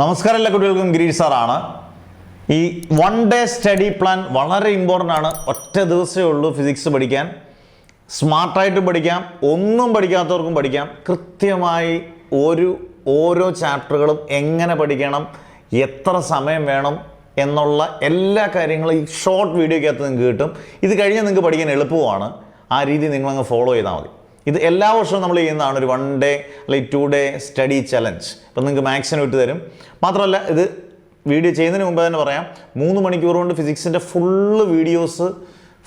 നമസ്കാരം എല്ലാ കുട്ടികൾക്കും ഗിരീഷ് സാറാണ്. ഈ വൺ ഡേ സ്റ്റഡി പ്ലാൻ വളരെ ഇമ്പോർട്ടൻ്റ് ആണ്. ഒറ്റ ദിവസമേ ഉള്ളൂ ഫിസിക്സ് പഠിക്കാൻ. സ്മാർട്ടായിട്ട് പഠിക്കാം, ഒന്നും പഠിക്കാത്തവർക്കും പഠിക്കാം. കൃത്യമായി ഓരോ ചാപ്റ്ററുകളും എങ്ങനെ പഠിക്കണം, എത്ര സമയം വേണം എന്നുള്ള എല്ലാ കാര്യങ്ങളും ഈ ഷോർട്ട് വീഡിയോയ്ക്കകത്ത് നിങ്ങൾക്ക് കിട്ടും. ഇത് കഴിഞ്ഞാൽ നിങ്ങൾക്ക് പഠിക്കാൻ എളുപ്പമാണ്. ആ രീതി നിങ്ങളങ്ങ് ഫോളോ ചെയ്താൽ മതി. ഇത് എല്ലാ വർഷവും നമ്മൾ ചെയ്യുന്നതാണ്. ഒരു 1 ഡേ അല്ലെങ്കിൽ 2 ഡേ സ്റ്റഡി ചലഞ്ച്. ഇപ്പം നിങ്ങൾക്ക് മാത്സിന് വിട്ട് തരും. മാത്രമല്ല ഇത് വീഡിയോ ചെയ്യുന്നതിന് മുമ്പ് തന്നെ പറയാം, 3 മണിക്കൂർ കൊണ്ട് ഫിസിക്സിൻ്റെ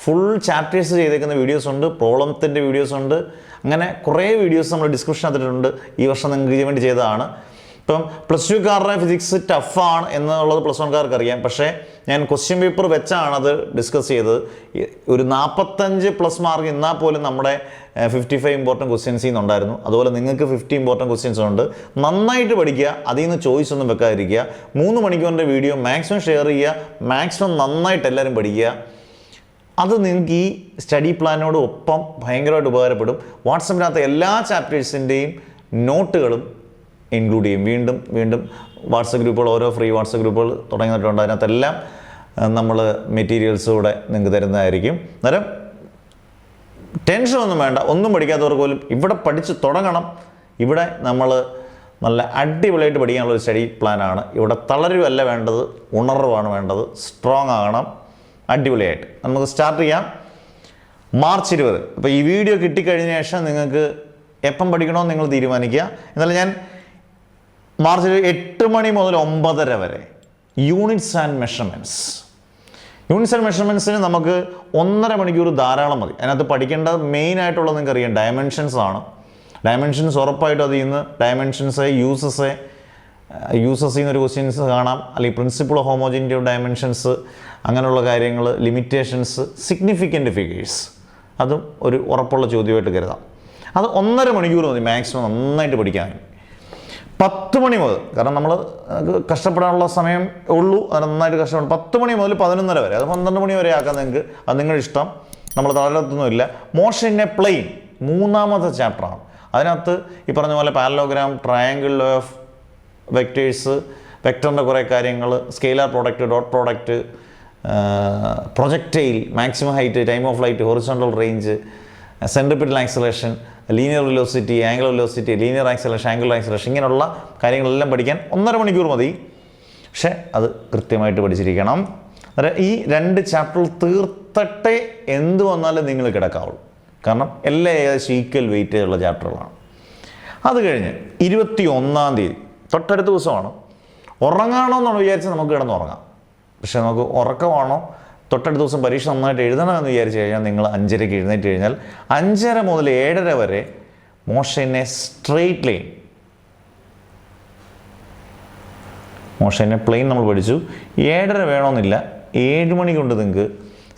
ഫുൾ ചാപ്റ്റേഴ്സ് ചെയ്തേക്കുന്ന വീഡിയോസ് ഉണ്ട്, പ്രോബ്ലത്തിൻ്റെ വീഡിയോസ് ഉണ്ട്. അങ്ങനെ കുറേ വീഡിയോസ് നമ്മൾ ഡിസ്ക്രിപ്ഷൻ അതിട്ടുണ്ട്. ഈ വർഷം നിങ്ങൾക്ക് വേണ്ടി ചെയ്തതാണ്. ഇപ്പം +2കാരുടെ ഫിസിക്സ് ടഫാണ് എന്നുള്ളത് +1കാർക്ക് അറിയാം. പക്ഷേ ഞാൻ ക്വസ്റ്റ്യൻ പേപ്പർ വെച്ചാണ് അത് ഡിസ്കസ് ചെയ്തത്. ഒരു 45+ മാർക്ക് എന്നാൽ പോലും നമ്മുടെ 55 ഇമ്പോർട്ടൻറ്റ് ക്വസ്റ്റ്യൻസിൽ നിന്നുണ്ടായിരുന്നു. അതുപോലെ നിങ്ങൾക്ക് 50 ഇമ്പോർട്ടൻറ്റ് ക്വസ്റ്റ്യൻസ് ഉണ്ട്. നന്നായിട്ട് പഠിക്കുക, അതിൽ നിന്ന് ചോയ്സ് ഒന്നും വെക്കാതിരിക്കുക. 3 മണിക്കൂറിൻ്റെ വീഡിയോ മാക്സിമം ഷെയർ ചെയ്യുക, മാക്സിമം നന്നായിട്ട് എല്ലാവരും പഠിക്കുക. അത് നിങ്ങൾക്ക് ഈ സ്റ്റഡി പ്ലാനോട് ഒപ്പം ഭയങ്കരമായിട്ട് ഉപകാരപ്പെടും. വാട്സപ്പിനകത്ത് എല്ലാ ചാപ്റ്റേഴ്സിൻ്റെയും നോട്ടുകളും ഇൻക്ലൂഡ് ചെയ്യും. വീണ്ടും വാട്സപ്പ് ഗ്രൂപ്പുകൾ, ഓരോ ഫ്രീ വാട്സപ്പ് ഗ്രൂപ്പുകൾ തുടങ്ങിയിട്ടുണ്ട്. അതിനകത്തെല്ലാം നമ്മൾ മെറ്റീരിയൽസ് കൂടെ നിങ്ങൾക്ക് തരുന്നതായിരിക്കും. അന്നേരം ടെൻഷനൊന്നും വേണ്ട. ഒന്നും പഠിക്കാത്തവർക്ക് പോലും ഇവിടെ പഠിച്ച് തുടങ്ങണം. ഇവിടെ നമ്മൾ നല്ല അടിപൊളിയായിട്ട് പഠിക്കാനുള്ള ഒരു സ്റ്റഡി പ്ലാനാണ്. ഇവിടെ തളരുവല്ല വേണ്ടത്, ഉണർവാണ് വേണ്ടത്. സ്ട്രോങ് ആകണം അടിപൊളിയായിട്ട്. നമുക്ക് സ്റ്റാർട്ട് ചെയ്യാം. മാർച്ച് 20. അപ്പോൾ ഈ വീഡിയോ കിട്ടിക്കഴിഞ്ഞ ശേഷം നിങ്ങൾക്ക് എപ്പം പഠിക്കണമെന്ന് നിങ്ങൾ തീരുമാനിക്കുക. എന്നാലും ഞാൻ മാർച്ച് 8 മണി മുതൽ 9:30 വരെ യൂണിറ്റ്സ് ആൻഡ് മെഷർമെൻറ്റ്സിന് നമുക്ക് 1.5 മണിക്കൂർ ധാരാളം മതി. അതിനകത്ത് പഠിക്കേണ്ടത് മെയിനായിട്ടുള്ളത് നിങ്ങൾക്ക് അറിയാം, ഡയമെൻഷൻസ് ആണ്. ഡയമെൻഷൻസ് ഉറപ്പായിട്ടും അതിൽ നിന്ന് ഡയമെൻഷൻസ് യൂസസ് എന്നൊരു ക്വസ്റ്റ്യൻസ് കാണാം. അല്ലെങ്കിൽ principle of homogeneity of dimensions, അങ്ങനെയുള്ള കാര്യങ്ങൾ, ലിമിറ്റേഷൻസ്, സിഗ്നിഫിക്കൻ്റ് ഫിഗേഴ്സ്, അതും ഒരു ഉറപ്പുള്ള ചോദ്യമായിട്ട് കരുതാം. അത് 1.5 മണിക്കൂർ മതി മാക്സിമം നന്നായിട്ട് പഠിക്കാൻ. 10 മണി മുതൽ, കാരണം നമ്മൾ കഷ്ടപ്പെടാനുള്ള സമയം ഉള്ളൂ, അത് നന്നായിട്ട് കഷ്ടപ്പെടണം. 10 മണി മുതൽ 11:30 വരെ, അത് 12 മണി വരെ ആക്കാം നിങ്ങൾക്ക്. അത് നിങ്ങളുടെ ഇഷ്ടം, നമ്മൾ തളരത്തൊന്നുമില്ല. മോഷൻ ഇൻ എ പ്ലെയിൻ 3ാമത്തെ ചാപ്റ്ററാണ്. അതിനകത്ത് ഈ പറഞ്ഞ പോലെ പാരലോഗ്രാം, ട്രയാങ്കിൾ ഓഫ് വെക്ടേഴ്സ്, വെക്ടറിൻ്റെ കുറേ കാര്യങ്ങൾ, scalar product, dot product, projectile, maximum height, time of flight, horizontal range, centripetal acceleration, linear velocity, angular velocity, linear acceleration, angular acceleration, ഇങ്ങനെയുള്ള കാര്യങ്ങളെല്ലാം പഠിക്കാൻ 1.5 മണിക്കൂർ മതി. പക്ഷേ അത് കൃത്യമായിട്ട് പഠിച്ചിരിക്കണം. അന്നേരം ഈ 2 ചാപ്റ്റർ തീർത്തട്ടെ എന്ത് വന്നാലും നിങ്ങൾ കിടക്കാവുള്ളൂ. കാരണം എല്ലാം ഏകദേശം ഈക്വൽ വെയിറ്റേജ് ഉള്ള ചാപ്റ്ററുകളാണ്. അത് കഴിഞ്ഞ് 21-ാം തീയതി തൊട്ടടുത്ത ദിവസമാണ്. ഉറങ്ങാണോ എന്നാണ് വിചാരിച്ചാൽ നമുക്ക് കിടന്നുറങ്ങാം. പക്ഷേ നമുക്ക് ഉറക്കമാണോ, തൊട്ടടുത്ത ദിവസം പരീക്ഷ നന്നായിട്ട് എഴുതണമെന്ന് വിചാരിച്ചു കഴിഞ്ഞാൽ നിങ്ങൾ 5:30 എഴുന്നേറ്റ് കഴിഞ്ഞാൽ 5:30 മുതൽ 7:30 വരെ മോഷനെ സ്ട്രെയിറ്റ് ലൈൻ, മോഷനെ പ്ലെയിൻ നമ്മൾ പഠിച്ചു. 7:30 വേണമെന്നില്ല, 7 മണി കൊണ്ട് നിങ്ങൾക്ക്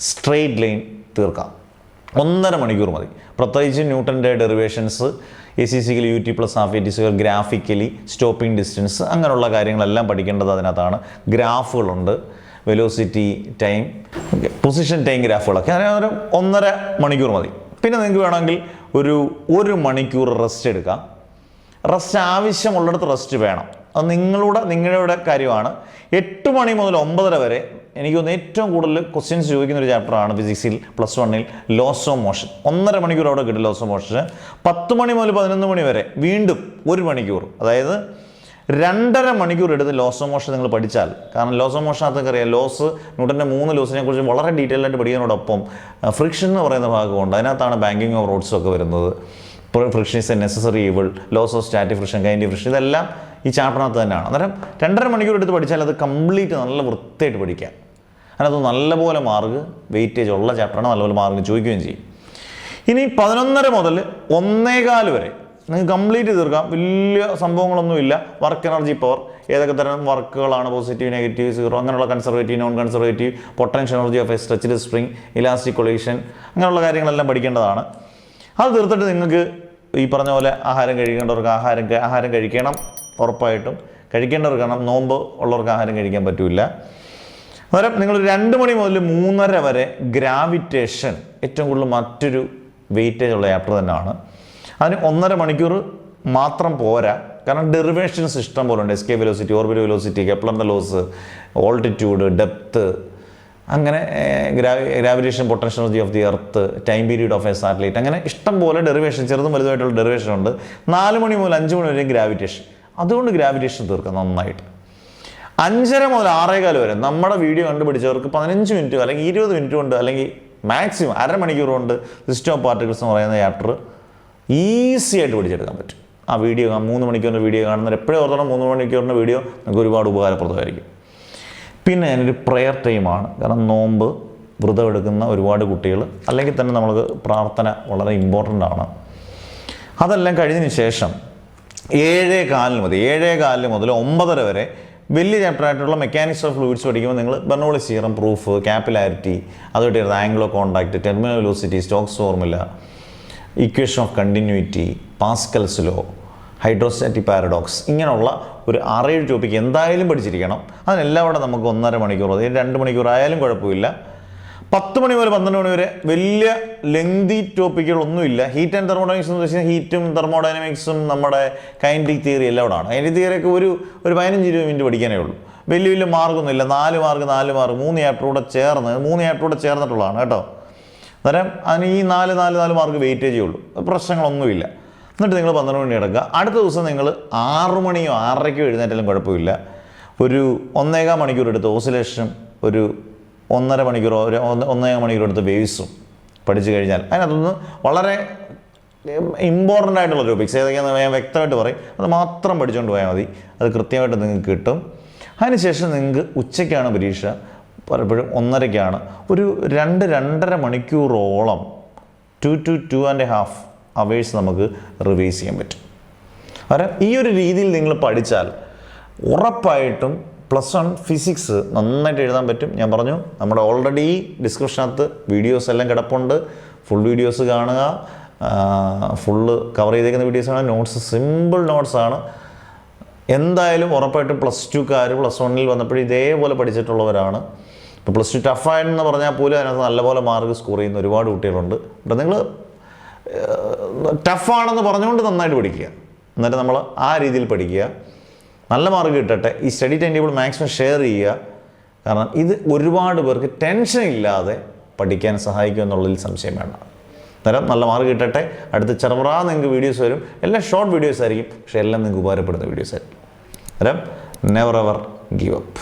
സ്ട്രെയിറ്റ് ലൈൻ തീർക്കാം. 1.5 മണിക്കൂർ മതി. പ്രത്യേകിച്ച് ന്യൂട്ടൻ്റെ ഡെറിവേഷൻസ്, ACCക്കലി UT + ½ AT², graphically, stopping distance, അങ്ങനെയുള്ള കാര്യങ്ങളെല്ലാം പഠിക്കേണ്ടത് അതിനകത്താണ്. ഗ്രാഫുകളുണ്ട്, വെലോസിറ്റി, ടൈം, പൊസിഷൻ ടൈം ഗ്രാഫുകളൊക്കെ. അതിനൊരു 1.5 മണിക്കൂർ മതി. പിന്നെ നിങ്ങൾക്ക് വേണമെങ്കിൽ ഒരു 1 മണിക്കൂർ റെസ്റ്റ് എടുക്കാം. റെസ്റ്റ് ആവശ്യമുള്ളിടത്ത് റെസ്റ്റ് വേണം. അത് നിങ്ങളുടെ കാര്യമാണ്. 8 മണി മുതൽ 9:30 വരെ എനിക്ക് തോന്നുന്നു ഏറ്റവും കൂടുതൽ ക്വസ്റ്റ്യൻസ് ചോദിക്കുന്ന ഒരു ചാപ്റ്ററാണ് ഫിസിക്സിൽ +1-ൽ ലോസ് ഓഫ് മോഷൻ. 1.5 മണിക്കൂർ അവിടെ കിട്ടും ലോസ് ഓഫ് മോഷൻ. 10 മണി മുതൽ 11 മണി വരെ വീണ്ടും 1 മണിക്കൂർ, അതായത് 2.5 മണിക്കൂർ എടുത്ത് ലോസ് ഓഫ് മോഷൻ നിങ്ങൾ പഠിച്ചാൽ, കാരണം ലോസ് ഓഫ് മോഷനകത്തൊക്കെ അറിയാം, ന്യൂട്ടൻ്റെ 3 ലോസിനെ കുറിച്ച് വളരെ ഡീറ്റെയിൽ ആയിട്ട് പഠിക്കുന്നതോടൊപ്പം ഫ്രിക്ഷൻ എന്ന് പറയുന്ന ഭാഗമുണ്ട്. അതിനകത്താണ് ബാങ്കിങ് ഓഫ് റോഡ്സും ഒക്കെ വരുന്നത്. Friction is a necessary evil, laws of static friction, kind friction, ഇതെല്ലാം ഈ ചാപ്റ്ററിനകത്ത് തന്നെയാണ്. അന്നേരം 2.5 മണിക്കൂർ എടുത്ത് പഠിച്ചാൽ അത് കംപ്ലീറ്റ് നല്ല വൃത്തിയായിട്ട് പഠിക്കാം. അതിനകത്ത് നല്ലപോലെ മാർക്ക് വെയിറ്റേജ് ഉള്ള ചാപ്റ്ററാണ്, നല്ലപോലെ മാർക്ക് ചോദിക്കുകയും ചെയ്യും. ഇനി 11:30 മുതൽ 1:15 വരെ നിങ്ങൾക്ക് കംപ്ലീറ്റ് തീർക്കാം. വലിയ സംഭവങ്ങളൊന്നുമില്ല. വർക്ക് എനർജി പവർ, ഏതൊക്കെ തരം വർക്കുകളാണ്, പോസിറ്റീവ്, നെഗറ്റീവ്, സീറോ, അങ്ങനെയുള്ള conservative, non conservative, potential energy of A stretched spring, elastic collision, അങ്ങനെയുള്ള കാര്യങ്ങളെല്ലാം പഠിക്കേണ്ടതാണ്. അത് തീർത്തിട്ട് നിങ്ങൾക്ക് ഈ പറഞ്ഞ പോലെ ആഹാരം കഴിക്കേണ്ടവർക്ക് ആഹാരം കഴിക്കണം, ഉറപ്പായിട്ടും കഴിക്കേണ്ടവർക്ക്. നോമ്പ് ഉള്ളവർക്ക് ആഹാരം കഴിക്കാൻ പറ്റില്ല. അന്നേരം നിങ്ങൾ 2 മണി മുതൽ 3:30 വരെ ഗ്രാവിറ്റേഷൻ, ഏറ്റവും കൂടുതൽ മറ്റൊരു വെയിറ്റേജ് ഉള്ള ചാപ്റ്റർ തന്നെയാണ്. അതിന് 1.5 മണിക്കൂർ മാത്രം പോരാ. കാരണം ഡെറിവേഷൻസ് ഇഷ്ടം പോലെ ഉണ്ട്. എസ്കേപ്പ് വെലോസിറ്റി, ഓർബിറ്റൽ വെലോസിറ്റി, കെപ്ലറിൻ്റെ ലോസ്, ഓൾട്ടിറ്റ്യൂഡ്, ഡെപ്ത്ത്, അങ്ങനെ gravitation potential energy of the earth, time period of a satellite, അങ്ങനെ ഇഷ്ടം പോലെ ഡെറിവേഷൻ, ചെറുതും വലുതായിട്ടുള്ള ഡെറിവേഷൻ ഉണ്ട്. 4 മണി മുതൽ 5 മണി വരെ ഗ്രാവിറ്റേഷൻ. അതുകൊണ്ട് ഗ്രാവിറ്റേഷൻ തീർക്കാം നന്നായിട്ട്. 5:30 മുതൽ 6:15 വരെ നമ്മുടെ വീഡിയോ കണ്ടുപിടിച്ചവർക്ക് 15 മിനിറ്റ് അല്ലെങ്കിൽ 20 മിനിറ്റ് കൊണ്ട്, അല്ലെങ്കിൽ മാക്സിമം അരമണിക്കൂർ കൊണ്ട് സിസ്റ്റം ഓഫ് പാർട്ടിക്കിൾസ് എന്ന് പറയുന്ന ചാപ്റ്റർ ഈസി ആയിട്ട് പഠിച്ചെടുക്കാൻ പറ്റും. ആ വീഡിയോ 3 മണിക്കൂറിൻ്റെ വീഡിയോ കാണുന്നവർ എപ്പോഴും ഓർത്തോളം 3 മണിക്കൂറിൻ്റെ വീഡിയോ നമുക്ക് ഒരുപാട് ഉപകാരപ്രദമായിരിക്കും. പിന്നെ അതിനൊരു പ്രെയർ ടൈമാണ്. കാരണം നോമ്പ് വ്രതം എടുക്കുന്ന ഒരുപാട് കുട്ടികൾ, അല്ലെങ്കിൽ തന്നെ നമുക്ക് പ്രാർത്ഥന വളരെ ഇമ്പോർട്ടൻ്റ് ആണ്. അതെല്ലാം കഴിഞ്ഞതിന് ശേഷം 7:15 മതി. 7:15 മുതൽ 9:30 വരെ വലിയ ചാപ്റ്ററായിട്ടുള്ള മെക്കാനിക്സ് ഓഫ് ഫ്ലൂയിഡ്സ് പഠിക്കുമ്പോൾ നിങ്ങൾ ബെർണോളിസ് തിയറം, പ്രൂഫ്, കാപ്പിലാരിറ്റി, അതുമായിട്ട് വരുന്ന angle of contact, terminal velocity, Stokes formula, equation of continuity, Pascal's law, hydrostatic paradox, ഇങ്ങനെയുള്ള ഒരു 6-7 ടോപ്പിക്ക് എന്തായാലും പഠിച്ചിരിക്കണം. അതിനെല്ലാം കൂടെ നമുക്ക് 1.5 മണിക്കൂർ, 2 മണിക്കൂർ ആയാലും കുഴപ്പമില്ല. 10 മണി മുതൽ 12 മണി വരെ വലിയ ലെങ്തി ടോപ്പിക്കുകളൊന്നുമില്ല. ഹീറ്റ് ആൻഡ് തെർമോഡൈനാമിക്സ് എന്ന് വെച്ചാൽ ഹീറ്റും തെർമോഡൈനാമിക്സും നമ്മുടെ കൈനറ്റിക് തിയറി എല്ലാം കൂടെ ആണ്. കൈനറ്റിക് തിയറിയൊക്കെ ഒരു 15-20 മിനിറ്റ് പഠിക്കാനേ ഉള്ളൂ. വലിയ മാർക്കൊന്നുമില്ല. 4 മാർക്ക് 3 ചാപ്റ്ററൂടെ ചേർന്നിട്ടുള്ളതാണ് കേട്ടോ. അന്നേരം അതിന് ഈ 4 മാർക്ക് വെയിറ്റേജേ ഉള്ളൂ. പ്രശ്നങ്ങളൊന്നുമില്ല. എന്നിട്ട് നിങ്ങൾ 12 മണി കിടക്കുക. അടുത്ത ദിവസം നിങ്ങൾ 6 മണിയോ 6:30ക്കോ എഴുന്നേറ്റാലും കുഴപ്പമില്ല. ഒരു 1.25 മണിക്കൂർ എടുത്ത് ഓസിലേഷനും, ഒരു 1.5 മണിക്കൂറോ 1.25 മണിക്കൂർ എടുത്ത് വേവ്സും പഠിച്ചു കഴിഞ്ഞാൽ അതിനകത്തുനിന്ന് വളരെ ഇമ്പോർട്ടൻ്റ് ആയിട്ടുള്ള ടോപ്പിക്സ് ഏതൊക്കെയാണെന്ന് ഞാൻ വ്യക്തമായിട്ട് പറയും. അത് മാത്രം പഠിച്ചുകൊണ്ട് പോയാൽ മതി. അത് കൃത്യമായിട്ട് നിങ്ങൾക്ക് കിട്ടും. അതിനുശേഷം നിങ്ങൾക്ക് ഉച്ചയ്ക്കാണ് പരീക്ഷ, പലപ്പോഴും 1:30ക്കാണ്. ഒരു 2-2.5 മണിക്കൂറോളം 2 to 2.5 hours നമുക്ക് റിവൈസ് ചെയ്യാൻ പറ്റും. കാരണം ഈ ഒരു രീതിയിൽ നിങ്ങൾ പഠിച്ചാൽ ഉറപ്പായിട്ടും +1 ഫിസിക്സ് നന്നായിട്ട് എഴുതാൻ പറ്റും. ഞാൻ പറഞ്ഞു, നമ്മുടെ ഓൾറെഡി ഡിസ്ക്രിപ്ഷനകത്ത് വീഡിയോസ് എല്ലാം കിടപ്പുണ്ട്. ഫുൾ വീഡിയോസ് കാണുക. ഫുള്ള് കവർ ചെയ്തേക്കുന്ന വീഡിയോസാണ്. നോട്ട്സ് സിമ്പിൾ നോട്ട്സാണ്. എന്തായാലും ഉറപ്പായിട്ടും +2കാർ +1 വന്നപ്പോഴും ഇതേപോലെ പഠിച്ചിട്ടുള്ളവരാണ്. ഇപ്പോൾ +2 ടഫായെന്ന് പറഞ്ഞാൽ പോലും അതിനകത്ത് നല്ലപോലെ മാർക്ക് സ്കോർ ചെയ്യുന്ന ഒരുപാട് കുട്ടികളുണ്ട്. അപ്പം നിങ്ങൾ ടഫാണെന്ന് പറഞ്ഞുകൊണ്ട് നന്നായിട്ട് പഠിക്കുക. എന്നിട്ട് നമ്മൾ ആ രീതിയിൽ പഠിക്കുക. നല്ല മാർക്ക് കിട്ടട്ടെ. ഈ study time table maximum share ചെയ്യുക. കാരണം ഇത് ഒരുപാട് പേർക്ക് ടെൻഷൻ ഇല്ലാതെ പഠിക്കാൻ സഹായിക്കും എന്നുള്ളതിൽ സംശയം വേണ്ട. അന്നേരം നല്ല മാർക്ക് കിട്ടട്ടെ. അടുത്ത ചെറുപ്രാ നിങ്ങൾക്ക് വീഡിയോസ് വരും. എല്ലാം ഷോർട്ട് വീഡിയോസ് ആയിരിക്കും, പക്ഷേ എല്ലാം നിങ്ങൾക്ക് ഉപകാരപ്പെടുന്ന വീഡിയോസ് ആയിരിക്കും. അന്നേരം നെവർ എവർ ഗീവ് അപ്പ്.